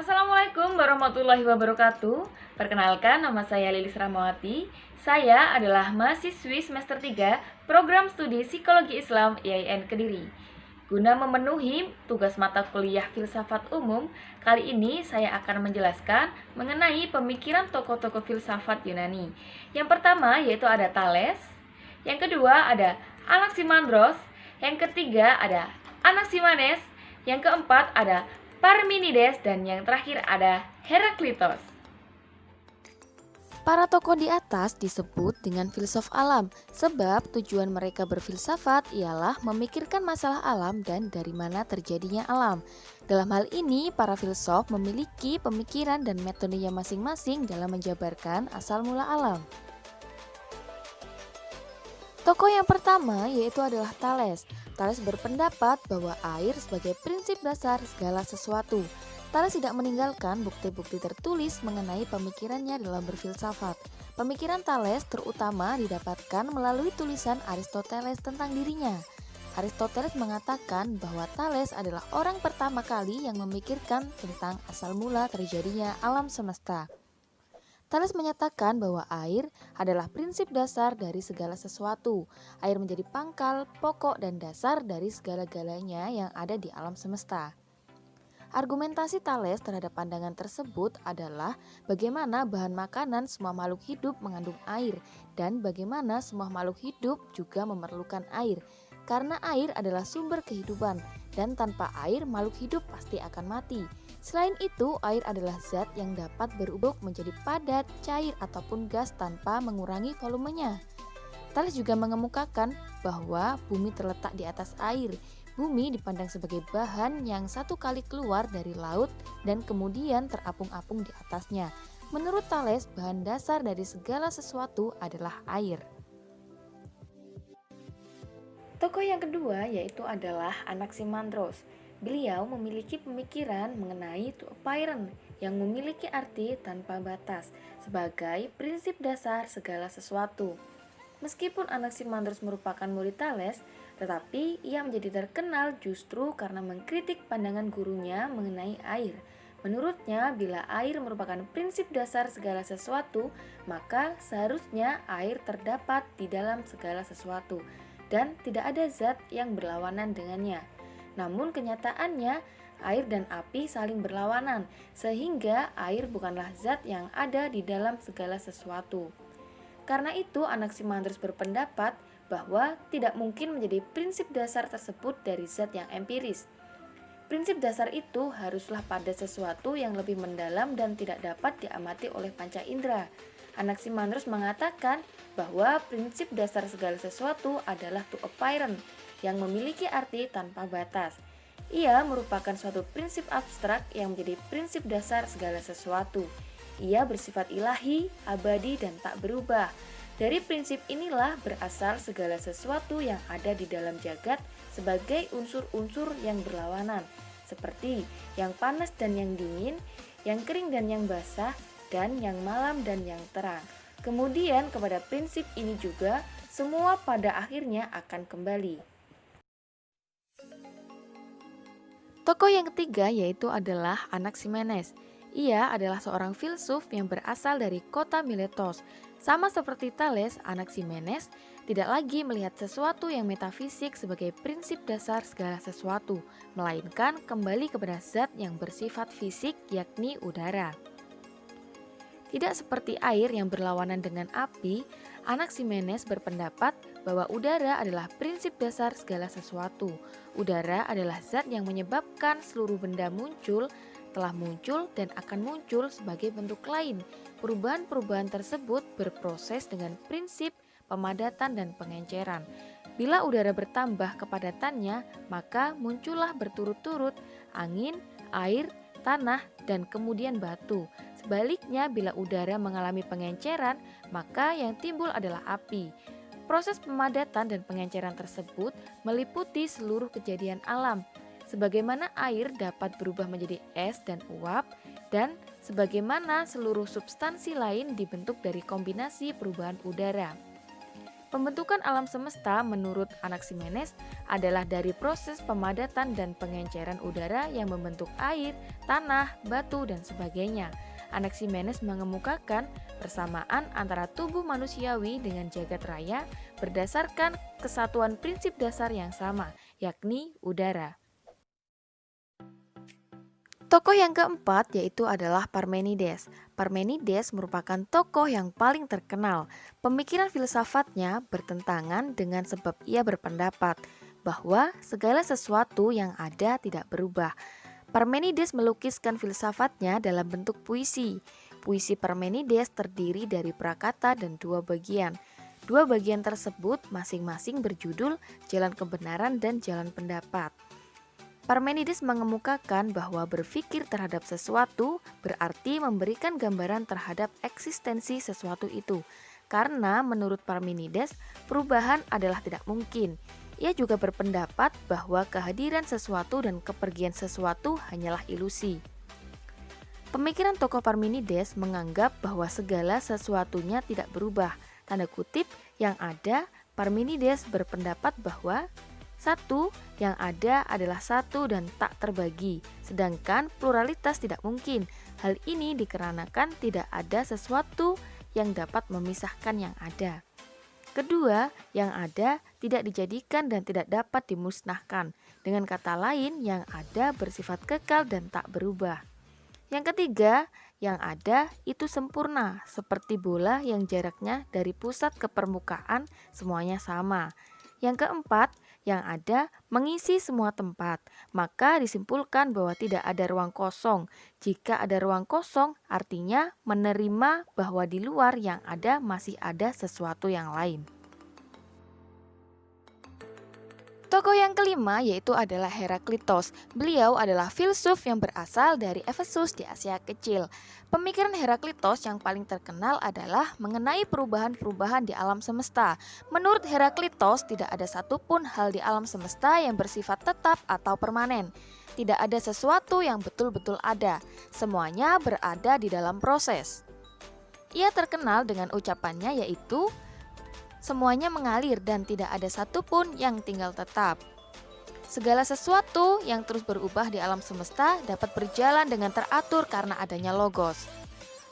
Assalamualaikum warahmatullahi wabarakatuh. Perkenalkan, nama saya Lilis Ramawati. Saya adalah mahasiswi semester 3 Program Studi Psikologi Islam IAIN Kediri. Guna memenuhi tugas mata kuliah filsafat umum, kali ini saya akan menjelaskan mengenai pemikiran tokoh-tokoh filsafat Yunani. Yang pertama yaitu ada Thales, yang kedua ada Anaximandros, yang ketiga ada Anaximenes, yang keempat ada Parmenides, dan yang terakhir ada Heraklitos. Para tokoh di atas disebut dengan filsuf alam, sebab tujuan mereka berfilsafat ialah memikirkan masalah alam dan dari mana terjadinya alam. Dalam hal ini, para filsuf memiliki pemikiran dan metodenya masing-masing dalam menjabarkan asal mula alam. Tokoh yang pertama yaitu adalah Thales. Thales berpendapat bahwa air sebagai prinsip dasar segala sesuatu. Thales tidak meninggalkan bukti-bukti tertulis mengenai pemikirannya dalam berfilsafat. Pemikiran Thales terutama didapatkan melalui tulisan Aristoteles tentang dirinya. Aristoteles mengatakan bahwa Thales adalah orang pertama kali yang memikirkan tentang asal mula terjadinya alam semesta. Thales menyatakan bahwa air adalah prinsip dasar dari segala sesuatu. Air menjadi pangkal, pokok, dan dasar dari segala-galanya yang ada di alam semesta. Argumentasi Thales terhadap pandangan tersebut adalah bagaimana bahan makanan semua makhluk hidup mengandung air dan bagaimana semua makhluk hidup juga memerlukan air. Karena air adalah sumber kehidupan dan tanpa air makhluk hidup pasti akan mati. Selain itu, air adalah zat yang dapat berubah menjadi padat, cair, ataupun gas tanpa mengurangi volumenya. Thales juga mengemukakan bahwa bumi terletak di atas air. Bumi dipandang sebagai bahan yang satu kali keluar dari laut dan kemudian terapung-apung di atasnya. Menurut Thales, bahan dasar dari segala sesuatu adalah air. Tokoh yang kedua yaitu adalah Anaximandros. Beliau memiliki pemikiran mengenai to apeiron yang memiliki arti tanpa batas sebagai prinsip dasar segala sesuatu. Meskipun Anaximandros merupakan murid Thales, tetapi ia menjadi terkenal justru karena mengkritik pandangan gurunya mengenai air. Menurutnya, bila air merupakan prinsip dasar segala sesuatu, maka seharusnya air terdapat di dalam segala sesuatu dan tidak ada zat yang berlawanan dengannya. Namun kenyataannya, air dan api saling berlawanan, sehingga air bukanlah zat yang ada di dalam segala sesuatu. Karena itu, Anaximandros berpendapat bahwa tidak mungkin menjadi prinsip dasar tersebut dari zat yang empiris. Prinsip dasar itu haruslah pada sesuatu yang lebih mendalam dan tidak dapat diamati oleh panca indera. Anaximandros mengatakan bahwa prinsip dasar segala sesuatu adalah to apeiron yang memiliki arti tanpa batas. Ia merupakan suatu prinsip abstrak yang menjadi prinsip dasar segala sesuatu. Ia bersifat ilahi, abadi, dan tak berubah. Dari prinsip inilah berasal segala sesuatu yang ada di dalam jagat sebagai unsur-unsur yang berlawanan, seperti yang panas dan yang dingin, yang kering dan yang basah, dan yang malam dan yang terang. Kemudian kepada prinsip ini juga semua pada akhirnya akan kembali. Tokoh yang ketiga yaitu adalah Anaximenes. Ia adalah seorang filsuf yang berasal dari kota Miletos. Sama seperti Thales, Anaximenes tidak lagi melihat sesuatu yang metafisik sebagai prinsip dasar segala sesuatu, melainkan kembali kepada zat yang bersifat fisik yakni udara. Tidak seperti air yang berlawanan dengan api, Anaximenes berpendapat bahwa udara adalah prinsip dasar segala sesuatu. Udara adalah zat yang menyebabkan seluruh benda muncul, telah muncul, dan akan muncul sebagai bentuk lain. Perubahan-perubahan tersebut berproses dengan prinsip pemadatan dan pengenceran. Bila udara bertambah kepadatannya, maka muncullah berturut-turut angin, air, tanah, dan kemudian batu. Sebaliknya, bila udara mengalami pengenceran, maka yang timbul adalah api. Proses pemadatan dan pengenceran tersebut meliputi seluruh kejadian alam, sebagaimana air dapat berubah menjadi es dan uap, dan sebagaimana seluruh substansi lain dibentuk dari kombinasi perubahan udara. Pembentukan alam semesta menurut Anaximenes adalah dari proses pemadatan dan pengenceran udara yang membentuk air, tanah, batu, dan sebagainya. Anaximenes mengemukakan persamaan antara tubuh manusiawi dengan jagat raya berdasarkan kesatuan prinsip dasar yang sama, yakni udara. Tokoh yang keempat yaitu adalah Parmenides. Parmenides merupakan tokoh yang paling terkenal. Pemikiran filsafatnya bertentangan dengan sebab ia berpendapat bahwa segala sesuatu yang ada tidak berubah. Parmenides melukiskan filsafatnya dalam bentuk puisi. Puisi Parmenides terdiri dari prakata dan dua bagian. Dua bagian tersebut masing-masing berjudul Jalan Kebenaran dan Jalan Pendapat. Parmenides mengemukakan bahwa berpikir terhadap sesuatu berarti memberikan gambaran terhadap eksistensi sesuatu itu. Karena menurut Parmenides, perubahan adalah tidak mungkin. Ia juga berpendapat bahwa kehadiran sesuatu dan kepergian sesuatu hanyalah ilusi. Pemikiran tokoh Parmenides menganggap bahwa segala sesuatunya tidak berubah. Tanda kutip yang ada, Parmenides berpendapat bahwa satu, yang ada adalah satu dan tak terbagi, sedangkan pluralitas tidak mungkin. Hal ini dikarenakan tidak ada sesuatu yang dapat memisahkan yang ada. Kedua, yang ada tidak dijadikan dan tidak dapat dimusnahkan. Dengan kata lain, yang ada bersifat kekal dan tak berubah. Yang ketiga, yang ada itu sempurna, seperti bola yang jaraknya dari pusat ke permukaan semuanya sama. Yang keempat, yang ada mengisi semua tempat, maka disimpulkan bahwa tidak ada ruang kosong. Jika ada ruang kosong, artinya menerima bahwa di luar yang ada masih ada sesuatu yang lain. Tokoh yang kelima yaitu adalah Heraklitos. Beliau adalah filsuf yang berasal dari Efesus di Asia Kecil. Pemikiran Heraklitos yang paling terkenal adalah mengenai perubahan-perubahan di alam semesta. Menurut Heraklitos, tidak ada satupun hal di alam semesta yang bersifat tetap atau permanen. Tidak ada sesuatu yang betul-betul ada. Semuanya berada di dalam proses. Ia terkenal dengan ucapannya yaitu semuanya mengalir dan tidak ada satupun yang tinggal tetap. Segala sesuatu yang terus berubah di alam semesta dapat berjalan dengan teratur karena adanya logos.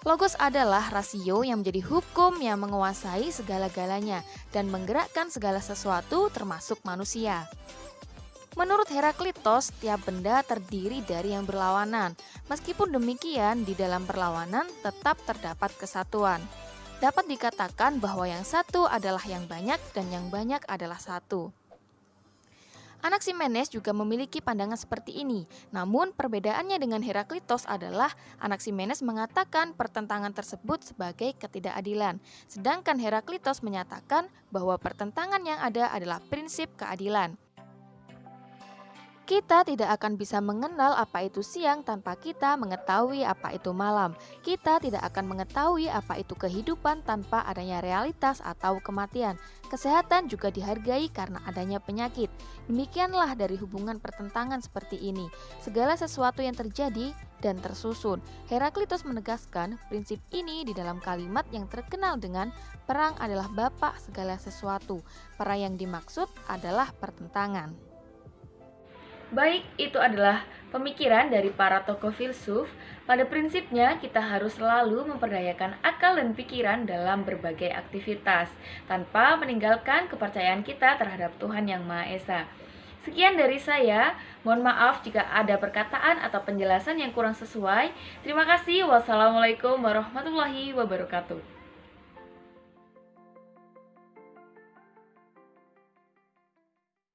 Logos adalah rasio yang menjadi hukum yang menguasai segala-galanya dan menggerakkan segala sesuatu termasuk manusia. Menurut Heraklitos, setiap benda terdiri dari yang berlawanan. Meskipun demikian, di dalam perlawanan tetap terdapat kesatuan. Dapat dikatakan bahwa yang satu adalah yang banyak dan yang banyak adalah satu. Anaximenes juga memiliki pandangan seperti ini. Namun perbedaannya dengan Heraklitos adalah Anaximenes mengatakan pertentangan tersebut sebagai ketidakadilan, sedangkan Heraklitos menyatakan bahwa pertentangan yang ada adalah prinsip keadilan. Kita tidak akan bisa mengenal apa itu siang tanpa kita mengetahui apa itu malam. Kita tidak akan mengetahui apa itu kehidupan tanpa adanya realitas atau kematian. Kesehatan juga dihargai karena adanya penyakit. Demikianlah dari hubungan pertentangan seperti ini. Segala sesuatu yang terjadi dan tersusun. Heraklitos menegaskan prinsip ini di dalam kalimat yang terkenal dengan perang adalah bapak segala sesuatu. Perang yang dimaksud adalah pertentangan. Baik, itu adalah pemikiran dari para tokoh filsuf. Pada prinsipnya, kita harus selalu memperdayakan akal dan pikiran dalam berbagai aktivitas, tanpa meninggalkan kepercayaan kita terhadap Tuhan Yang Maha Esa. Sekian dari saya, mohon maaf jika ada perkataan atau penjelasan yang kurang sesuai. Terima kasih, wassalamualaikum warahmatullahi wabarakatuh.